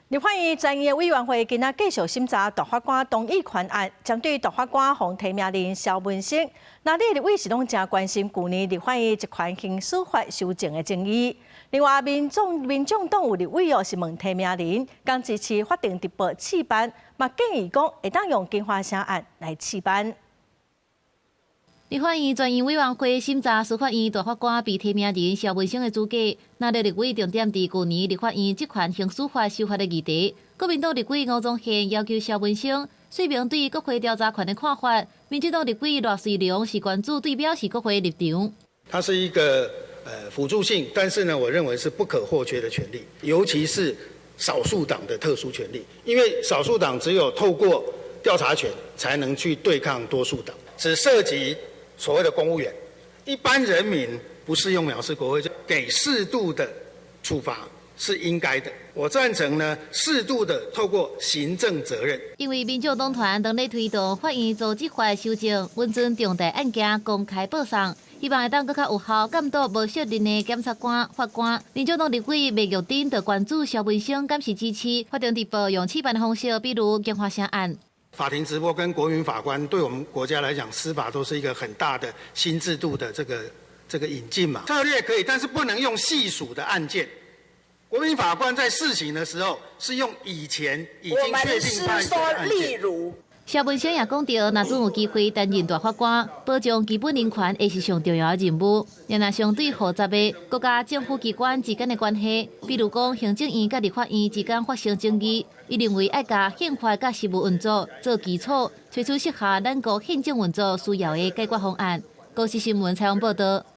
立法院专业委员会今仔继续审查大法官同意权案，针对大法官洪提名人肖文生，那你立委是拢真关心去年立法院一款刑事法修正的争议。另外，民众党有立委是问提名人，刚支持法定直播试办，嘛建议讲会当用金华城案来试办。 立法院专业委员会审查司法院大法官被提名人肖文生的资格，那立委重点伫去年立法院这款刑事法修法的议题。国民党立委吴宗宪要求肖文生说明对国会调查权的看法。民进党立委罗水龙是关注对表示国会立场。它是一个辅助性，但是呢，我认为是不可或缺的权利，尤其是少数党的特殊权利，因为少数党只有透过调查权才能去对抗多数党，只涉及 所谓的公务员，一般人民不适用藐视国会，就给适度的处罚是应该的。我赞成呢，适度的透过行政责任。因为民众党团当咧推动法院组织法修正，稳准重大案件公开报送，希望会当更较有效监督无适任的检察官、法官。民众党立委麦玉珍就关注肖文生敢是支持法定直播用试办的方式，比如金华城案。 法庭直播跟国民法官对我们国家来讲，司法都是一个很大的新制度的这个引进嘛。策略可以，但是不能用细数的案件。国民法官在试行的时候是用以前已经确定判决的案件。肖文生也讲到，若总有机会担任大法官，保障基本人权会是上重要的任务。然而，相对复杂的国家政府机关之间的关系，比如讲行政院甲立法院之间发生争议，伊认为要甲宪法甲实务运作做基础，推出适合咱国宪政运作需要的解决方案。高市新闻采访报道。